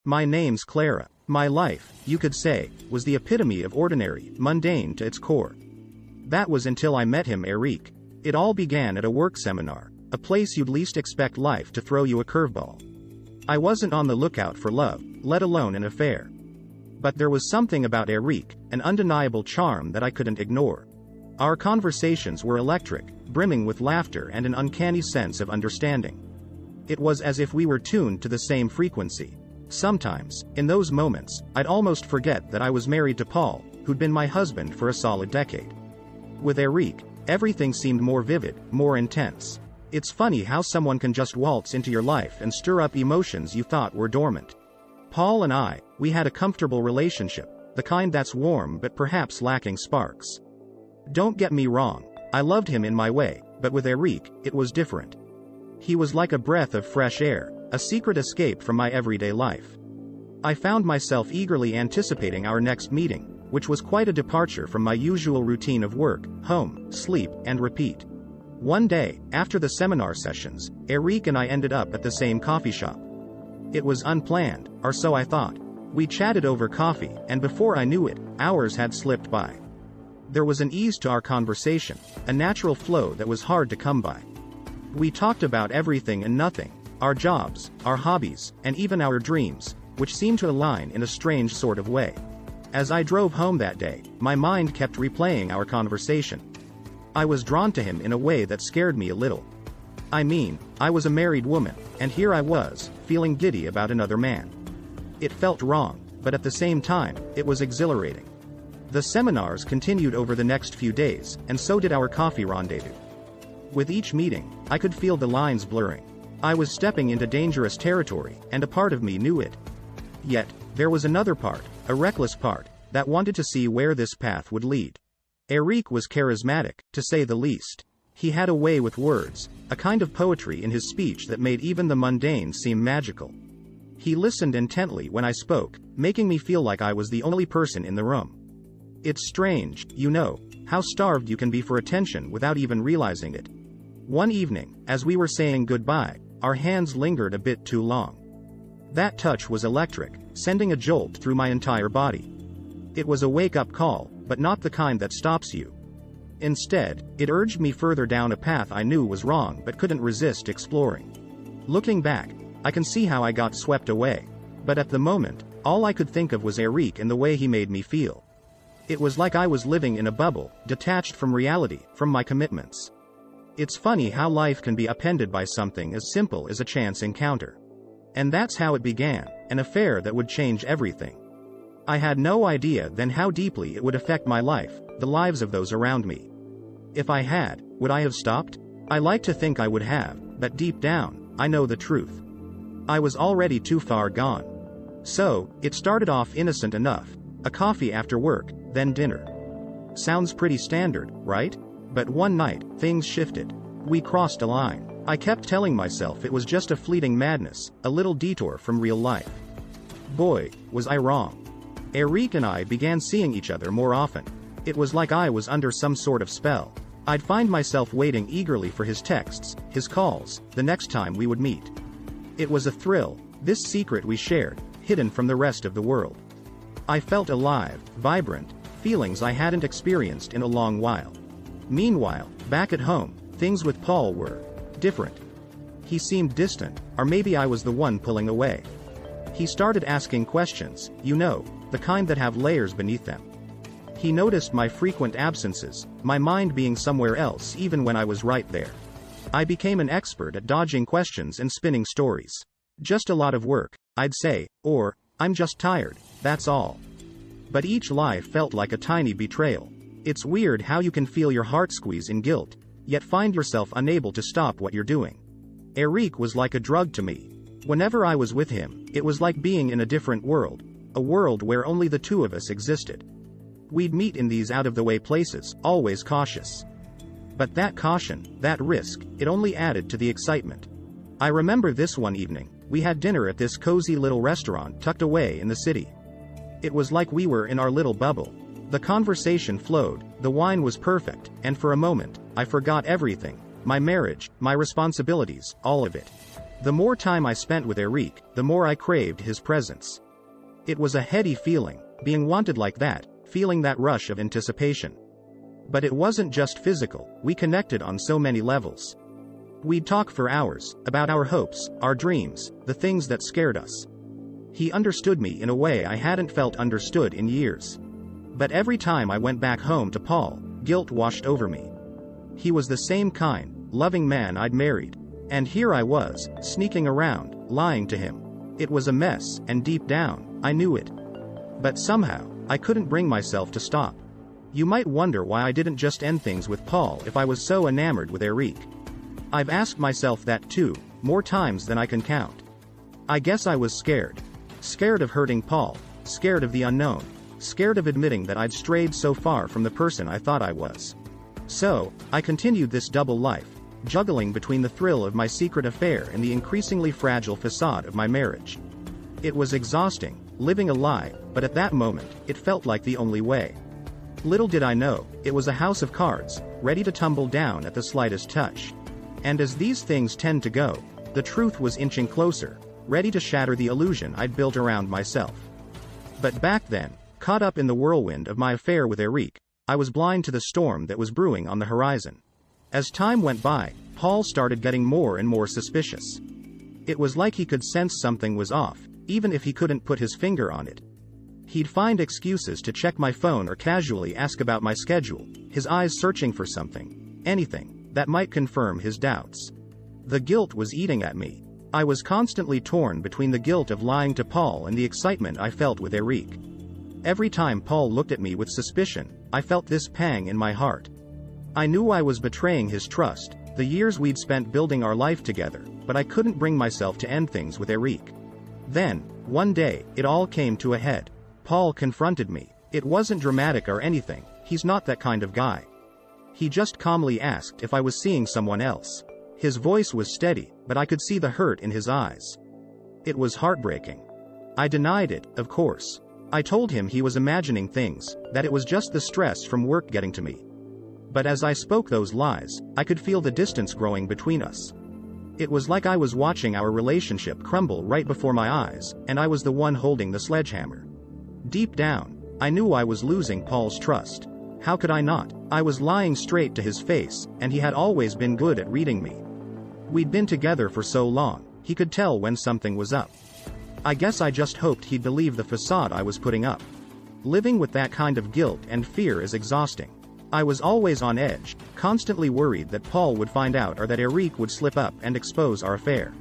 My name's Clara. My life, you could say, was the epitome of ordinary, mundane to its core. That was until I met him, Eric. It all began at a work seminar, a place you'd least expect life to throw you a curveball. I wasn't on the lookout for love, let alone an affair. But there was something about Eric, an undeniable charm that I couldn't ignore. Our conversations were electric, brimming with laughter and an uncanny sense of understanding. It was as if we were tuned to the same frequency. Sometimes, in those moments, I'd almost forget that I was married to Paul, who'd been my husband for a solid decade. With Eric, everything seemed more vivid, more intense. It's funny how someone can just waltz into your life and stir up emotions you thought were dormant. Paul and I, we had a comfortable relationship, the kind that's warm but perhaps lacking sparks. Don't get me wrong, I loved him in my way, but with Eric, it was different. He was like a breath of fresh air, a secret escape from my everyday life. I found myself eagerly anticipating our next meeting, which was quite a departure from my usual routine of work, home, sleep, and repeat. One day, after the seminar sessions, Eric and I ended up at the same coffee shop. It was unplanned, or so I thought. We chatted over coffee, and before I knew it, hours had slipped by. There was an ease to our conversation, a natural flow that was hard to come by. We talked about everything and nothing, our jobs, our hobbies, and even our dreams, which seemed to align in a strange sort of way. As I drove home that day, my mind kept replaying our conversation. I was drawn to him in a way that scared me a little. I mean, I was a married woman, and here I was, feeling giddy about another man. It felt wrong, but at the same time, it was exhilarating. The seminars continued over the next few days, and so did our coffee rendezvous. With each meeting, I could feel the lines blurring. I was stepping into dangerous territory, and a part of me knew it. Yet, there was another part, a reckless part, that wanted to see where this path would lead. Eric was charismatic, to say the least. He had a way with words, a kind of poetry in his speech that made even the mundane seem magical. He listened intently when I spoke, making me feel like I was the only person in the room. It's strange, you know, how starved you can be for attention without even realizing it. One evening, as we were saying goodbye, our hands lingered a bit too long. That touch was electric, sending a jolt through my entire body. It was a wake-up call, but not the kind that stops you. Instead, it urged me further down a path I knew was wrong but couldn't resist exploring. Looking back, I can see how I got swept away. But at the moment, all I could think of was Eric and the way he made me feel. It was like I was living in a bubble, detached from reality, from my commitments. It's funny how life can be upended by something as simple as a chance encounter. And that's how it began, an affair that would change everything. I had no idea then how deeply it would affect my life, the lives of those around me. If I had, would I have stopped? I like to think I would have, but deep down, I know the truth. I was already too far gone. So, it started off innocent enough, a coffee after work, then dinner. Sounds pretty standard, right? But one night, things shifted. We crossed a line. I kept telling myself it was just a fleeting madness, a little detour from real life. Boy, was I wrong. Eric and I began seeing each other more often. It was like I was under some sort of spell. I'd find myself waiting eagerly for his texts, his calls, the next time we would meet. It was a thrill, this secret we shared, hidden from the rest of the world. I felt alive, vibrant, feelings I hadn't experienced in a long while. Meanwhile, back at home, things with Paul were different. He seemed distant, or maybe I was the one pulling away. He started asking questions, you know, the kind that have layers beneath them. He noticed my frequent absences, my mind being somewhere else even when I was right there. I became an expert at dodging questions and spinning stories. Just a lot of work, I'd say, or, I'm just tired, that's all. But each lie felt like a tiny betrayal. It's weird how you can feel your heart squeeze in guilt, yet find yourself unable to stop what you're doing. Eric was like a drug to me. Whenever I was with him, it was like being in a different world, a world where only the two of us existed. We'd meet in these out-of-the-way places, always cautious. But that caution, that risk, it only added to the excitement. I remember this one evening, we had dinner at this cozy little restaurant tucked away in the city. It was like we were in our little bubble. The conversation flowed, the wine was perfect, and for a moment, I forgot everything, my marriage, my responsibilities, all of it. The more time I spent with Eric, the more I craved his presence. It was a heady feeling, being wanted like that, feeling that rush of anticipation. But it wasn't just physical, we connected on so many levels. We'd talk for hours, about our hopes, our dreams, the things that scared us. He understood me in a way I hadn't felt understood in years. But every time I went back home to Paul, guilt washed over me. He was the same kind, loving man I'd married. And here I was, sneaking around, lying to him. It was a mess, and deep down, I knew it. But somehow, I couldn't bring myself to stop. You might wonder why I didn't just end things with Paul if I was so enamored with Eric. I've asked myself that too, more times than I can count. I guess I was scared. Scared of hurting Paul, scared of the unknown, scared of admitting that I'd strayed so far from the person I thought I was. So, I continued this double life, juggling between the thrill of my secret affair and the increasingly fragile facade of my marriage. It was exhausting, living a lie, but at that moment, it felt like the only way. Little did I know, it was a house of cards, ready to tumble down at the slightest touch. And as these things tend to go, the truth was inching closer, ready to shatter the illusion I'd built around myself. But back then, caught up in the whirlwind of my affair with Eric, I was blind to the storm that was brewing on the horizon. As time went by, Paul started getting more and more suspicious. It was like he could sense something was off, even if he couldn't put his finger on it. He'd find excuses to check my phone or casually ask about my schedule, his eyes searching for something, anything, that might confirm his doubts. The guilt was eating at me. I was constantly torn between the guilt of lying to Paul and the excitement I felt with Eric. Every time Paul looked at me with suspicion, I felt this pang in my heart. I knew I was betraying his trust, the years we'd spent building our life together, but I couldn't bring myself to end things with Eric. Then, one day, it all came to a head. Paul confronted me. It wasn't dramatic or anything, he's not that kind of guy. He just calmly asked if I was seeing someone else. His voice was steady, but I could see the hurt in his eyes. It was heartbreaking. I denied it, of course. I told him he was imagining things, that it was just the stress from work getting to me. But as I spoke those lies, I could feel the distance growing between us. It was like I was watching our relationship crumble right before my eyes, and I was the one holding the sledgehammer. Deep down, I knew I was losing Paul's trust. How could I not? I was lying straight to his face, and he had always been good at reading me. We'd been together for so long, he could tell when something was up. I guess I just hoped he'd believe the facade I was putting up. Living with that kind of guilt and fear is exhausting. I was always on edge, constantly worried that Paul would find out or that Eric would slip up and expose our affair.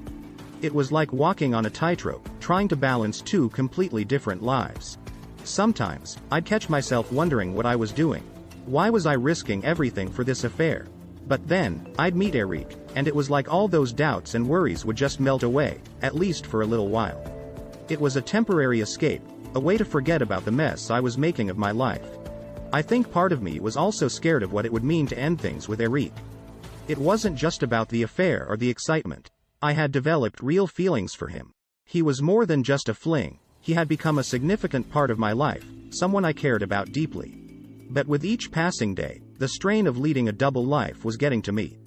It was like walking on a tightrope, trying to balance two completely different lives. Sometimes, I'd catch myself wondering what I was doing. Why was I risking everything for this affair? But then, I'd meet Eric, and it was like all those doubts and worries would just melt away, at least for a little while. It was a temporary escape, a way to forget about the mess I was making of my life. I think part of me was also scared of what it would mean to end things with Eric. It wasn't just about the affair or the excitement. I had developed real feelings for him. He was more than just a fling. He had become a significant part of my life, someone I cared about deeply. But with each passing day, the strain of leading a double life was getting to me.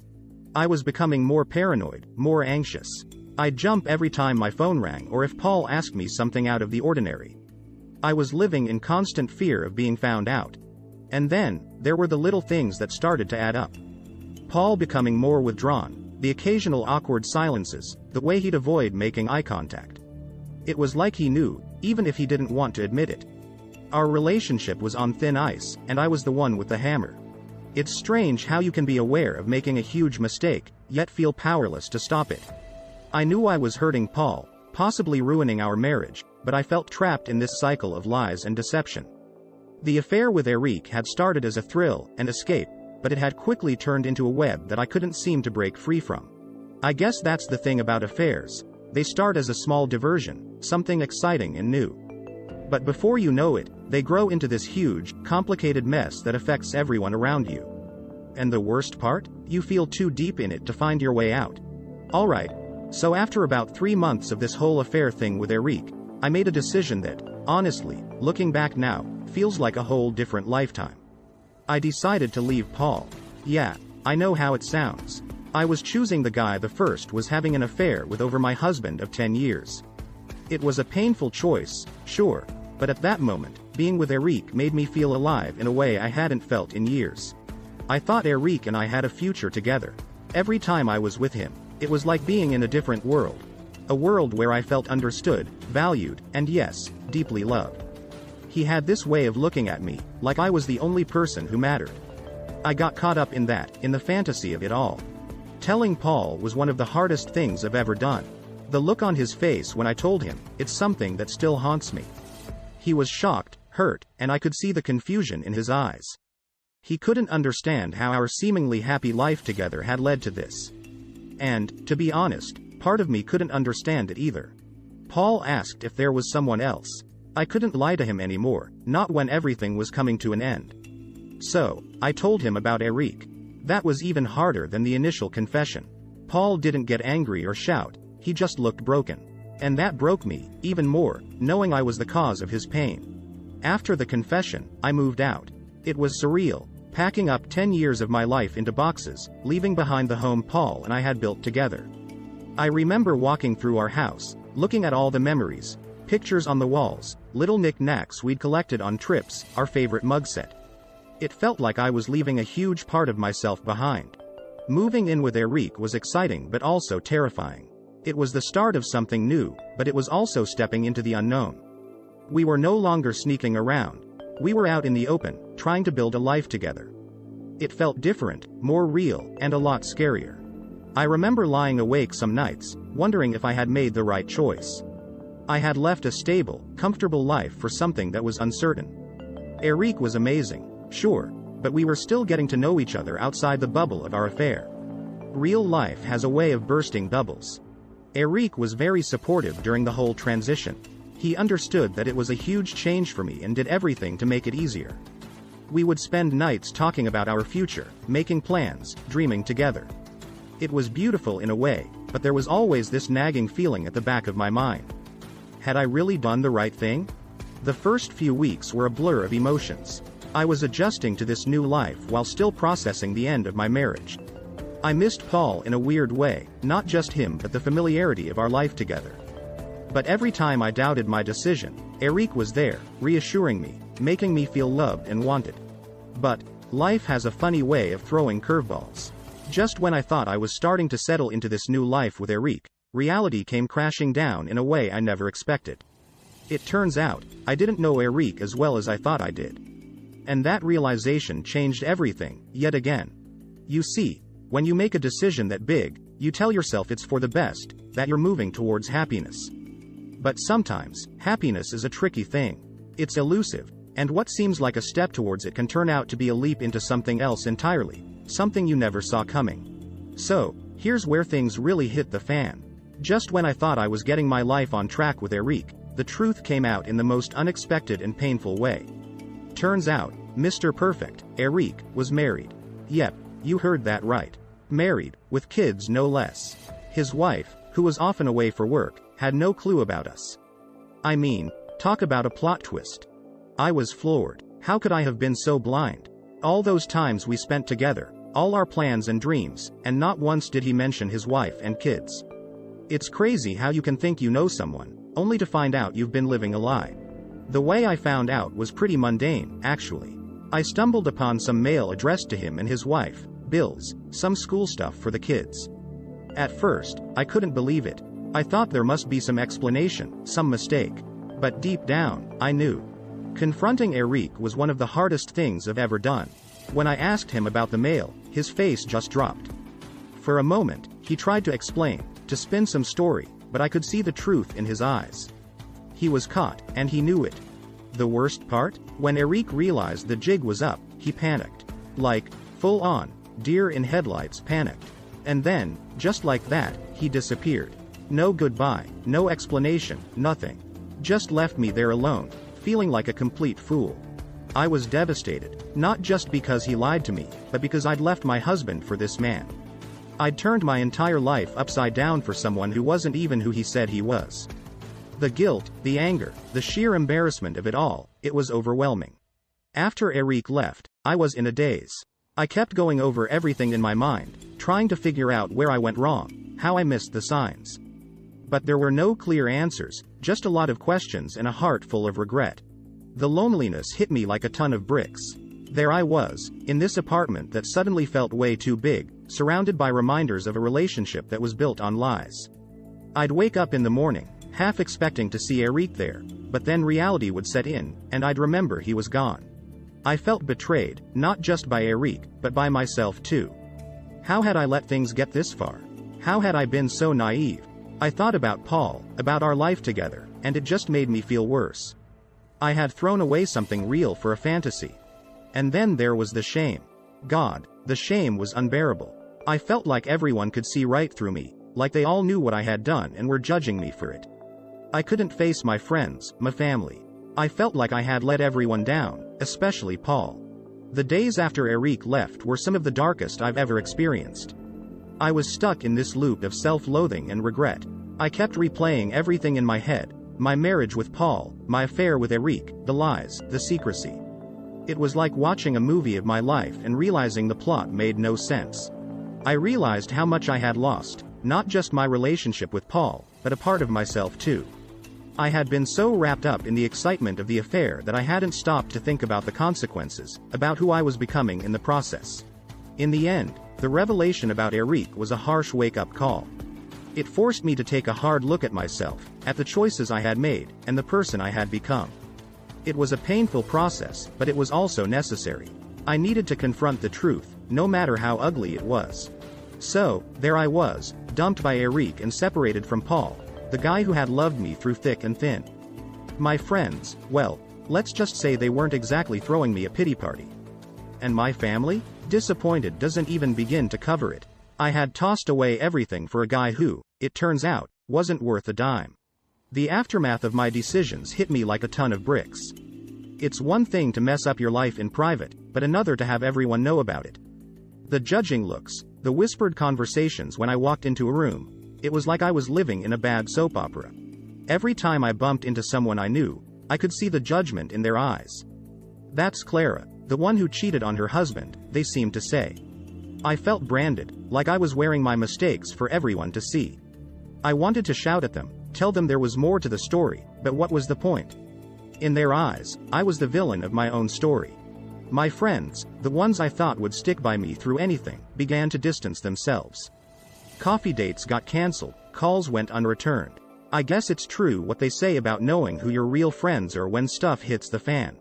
I was becoming more paranoid, more anxious. I'd jump every time my phone rang or if Paul asked me something out of the ordinary. I was living in constant fear of being found out. And then, there were the little things that started to add up. Paul becoming more withdrawn, the occasional awkward silences, the way he'd avoid making eye contact. It was like he knew, even if he didn't want to admit it. Our relationship was on thin ice, and I was the one with the hammer. It's strange how you can be aware of making a huge mistake, yet feel powerless to stop it. I knew I was hurting Paul, possibly ruining our marriage, but I felt trapped in this cycle of lies and deception. The affair with Eric had started as a thrill and escape, but it had quickly turned into a web that I couldn't seem to break free from. I guess that's the thing about affairs. They start as a small diversion, something exciting and new. But before you know it, they grow into this huge, complicated mess that affects everyone around you. And the worst part? You feel too deep in it to find your way out. Alright, so after about 3 months of this whole affair thing with Eric, I made a decision that, honestly, looking back now, feels like a whole different lifetime. I decided to leave Paul. Yeah, I know how it sounds. I was choosing the guy the first was having an affair with over my husband of 10 years. It was a painful choice, sure, but at that moment, being with Eric made me feel alive in a way I hadn't felt in years. I thought Eric and I had a future together. Every time I was with him, it was like being in a different world. A world where I felt understood, valued, and yes, deeply loved. He had this way of looking at me, like I was the only person who mattered. I got caught up in that, in the fantasy of it all. Telling Paul was one of the hardest things I've ever done. The look on his face when I told him, it's something that still haunts me. He was shocked, hurt, and I could see the confusion in his eyes. He couldn't understand how our seemingly happy life together had led to this. And, to be honest, part of me couldn't understand it either. Paul asked if there was someone else. I couldn't lie to him anymore, not when everything was coming to an end. So, I told him about Eric. That was even harder than the initial confession. Paul didn't get angry or shout, he just looked broken. And that broke me, even more, knowing I was the cause of his pain. After the confession, I moved out. It was surreal, packing up 10 years of my life into boxes, leaving behind the home Paul and I had built together. I remember walking through our house, looking at all the memories, pictures on the walls, little knick-knacks we'd collected on trips, our favorite mug set. It felt like I was leaving a huge part of myself behind. Moving in with Eric was exciting but also terrifying. It was the start of something new, but it was also stepping into the unknown. We were no longer sneaking around. We were out in the open, trying to build a life together. It felt different, more real, and a lot scarier. I remember lying awake some nights, wondering if I had made the right choice. I had left a stable, comfortable life for something that was uncertain. Eric was amazing, sure, but we were still getting to know each other outside the bubble of our affair. Real life has a way of bursting bubbles. Eric was very supportive during the whole transition. He understood that it was a huge change for me and did everything to make it easier. We would spend nights talking about our future, making plans, dreaming together. It was beautiful in a way, but there was always this nagging feeling at the back of my mind. Had I really done the right thing? The first few weeks were a blur of emotions. I was adjusting to this new life while still processing the end of my marriage. I missed Paul in a weird way, not just him but the familiarity of our life together. But every time I doubted my decision, Eric was there, reassuring me, making me feel loved and wanted. But, life has a funny way of throwing curveballs. Just when I thought I was starting to settle into this new life with Eric, reality came crashing down in a way I never expected. It turns out, I didn't know Eric as well as I thought I did. And that realization changed everything, yet again. You see, when you make a decision that big, you tell yourself it's for the best, that you're moving towards happiness. But sometimes, happiness is a tricky thing. It's elusive, and what seems like a step towards it can turn out to be a leap into something else entirely, something you never saw coming. So, here's where things really hit the fan. Just when I thought I was getting my life on track with Eric, the truth came out in the most unexpected and painful way. Turns out, Mr. Perfect, Eric, was married. Yep, you heard that right. Married, with kids no less. His wife, who was often away for work, had no clue about us. I mean, talk about a plot twist. I was floored. How could I have been so blind? All those times we spent together, all our plans and dreams, and not once did he mention his wife and kids. It's crazy how you can think you know someone, only to find out you've been living a lie. The way I found out was pretty mundane, actually. I stumbled upon some mail addressed to him and his wife, bills, some school stuff for the kids. At first, I couldn't believe it. I thought there must be some explanation, some mistake. But deep down, I knew. Confronting Eric was one of the hardest things I've ever done. When I asked him about the mail, his face just dropped. For a moment, he tried to explain, to spin some story, but I could see the truth in his eyes. He was caught, and he knew it. The worst part? When Eric realized the jig was up, he panicked. Like, full on, deer in headlights panicked. And then, just like that, he disappeared. No goodbye, no explanation, nothing. Just left me there alone, feeling like a complete fool. I was devastated, not just because he lied to me, but because I'd left my husband for this man. I'd turned my entire life upside down for someone who wasn't even who he said he was. The guilt, the anger, the sheer embarrassment of it all, it was overwhelming. After Eric left, I was in a daze. I kept going over everything in my mind, trying to figure out where I went wrong, how I missed the signs. But there were no clear answers, just a lot of questions and a heart full of regret. The loneliness hit me like a ton of bricks. There I was, in this apartment that suddenly felt way too big, surrounded by reminders of a relationship that was built on lies. I'd wake up in the morning, half expecting to see Eric there, but then reality would set in, and I'd remember he was gone. I felt betrayed, not just by Eric, but by myself too. How had I let things get this far? How had I been so naive? I thought about Paul, about our life together, and it just made me feel worse. I had thrown away something real for a fantasy. And then there was the shame. God, the shame was unbearable. I felt like everyone could see right through me, like they all knew what I had done and were judging me for it. I couldn't face my friends, my family. I felt like I had let everyone down, especially Paul. The days after Eric left were some of the darkest I've ever experienced. I was stuck in this loop of self-loathing and regret. I kept replaying everything in my head: my marriage with Paul, my affair with Eric, the lies, the secrecy. It was like watching a movie of my life and realizing the plot made no sense. I realized how much I had lost, not just my relationship with Paul, but a part of myself too. I had been so wrapped up in the excitement of the affair that I hadn't stopped to think about the consequences, about who I was becoming in the process. In the end, the revelation about Eric was a harsh wake-up call. It forced me to take a hard look at myself, at the choices I had made, and the person I had become. It was a painful process, but it was also necessary. I needed to confront the truth, no matter how ugly it was. So, there I was, dumped by Eric and separated from Paul, the guy who had loved me through thick and thin. My friends, well, let's just say they weren't exactly throwing me a pity party. And my family? Disappointed doesn't even begin to cover it. I had tossed away everything for a guy who, it turns out, wasn't worth a dime. The aftermath of my decisions hit me like a ton of bricks. It's one thing to mess up your life in private, but another to have everyone know about it. The judging looks, the whispered conversations when I walked into a room, it was like I was living in a bad soap opera. Every time I bumped into someone I knew, I could see the judgment in their eyes. "That's Clara, the one who cheated on her husband," they seemed to say. I felt branded, like I was wearing my mistakes for everyone to see. I wanted to shout at them, tell them there was more to the story, but what was the point? In their eyes, I was the villain of my own story. My friends, the ones I thought would stick by me through anything, began to distance themselves. Coffee dates got canceled, calls went unreturned. I guess it's true what they say about knowing who your real friends are when stuff hits the fan.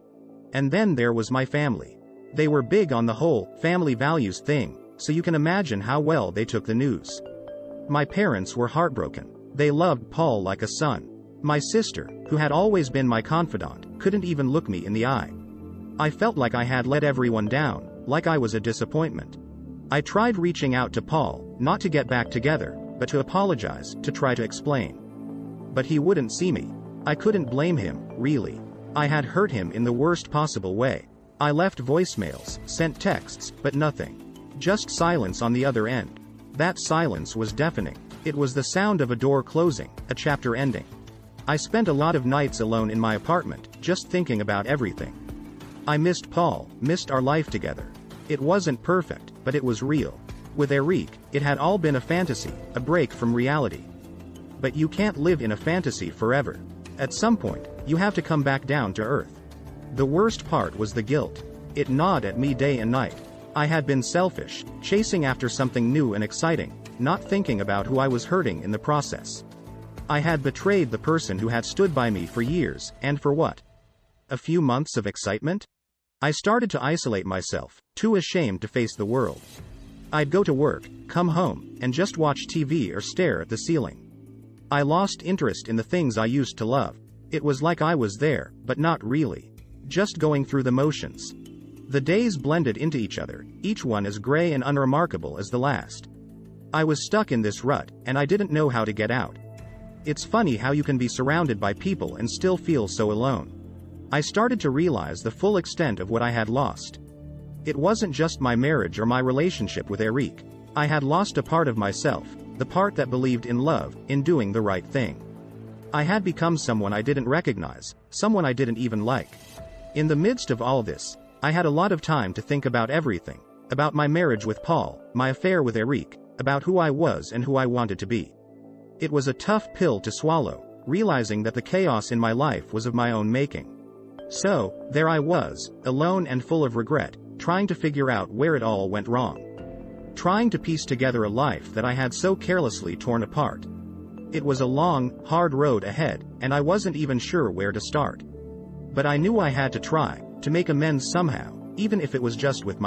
And then there was my family. They were big on the whole family values thing, so you can imagine how well they took the news. My parents were heartbroken. They loved Paul like a son. My sister, who had always been my confidant, couldn't even look me in the eye. I felt like I had let everyone down, like I was a disappointment. I tried reaching out to Paul, not to get back together, but to apologize, to try to explain. But he wouldn't see me. I couldn't blame him, really. I had hurt him in the worst possible way. I left voicemails, sent texts, but nothing. Just silence on the other end. That silence was deafening. It was the sound of a door closing, a chapter ending. I spent a lot of nights alone in my apartment, just thinking about everything. I missed Paul, missed our life together. It wasn't perfect, but it was real. With Eric, it had all been a fantasy, a break from reality. But you can't live in a fantasy forever. At some point, you have to come back down to earth. The worst part was the guilt. It gnawed at me day and night. I had been selfish, chasing after something new and exciting, not thinking about who I was hurting in the process. I had betrayed the person who had stood by me for years, and for what? A few months of excitement? I started to isolate myself, too ashamed to face the world. I'd go to work, come home, and just watch TV or stare at the ceiling. I lost interest in the things I used to love. It was like I was there, but not really. Just going through the motions. The days blended into each other, each one as gray and unremarkable as the last. I was stuck in this rut, and I didn't know how to get out. It's funny how you can be surrounded by people and still feel so alone. I started to realize the full extent of what I had lost. It wasn't just my marriage or my relationship with Eric. I had lost a part of myself, the part that believed in love, in doing the right thing. I had become someone I didn't recognize, someone I didn't even like. In the midst of all this, I had a lot of time to think about everything. about my marriage with Paul, my affair with Eric, about who I was and who I wanted to be. It was a tough pill to swallow, realizing that the chaos in my life was of my own making. So, there I was, alone and full of regret, trying to figure out where it all went wrong. Trying to piece together a life that I had so carelessly torn apart. It was a long, hard road ahead, and I wasn't even sure where to start. But I knew I had to try, to make amends somehow, even if it was just with my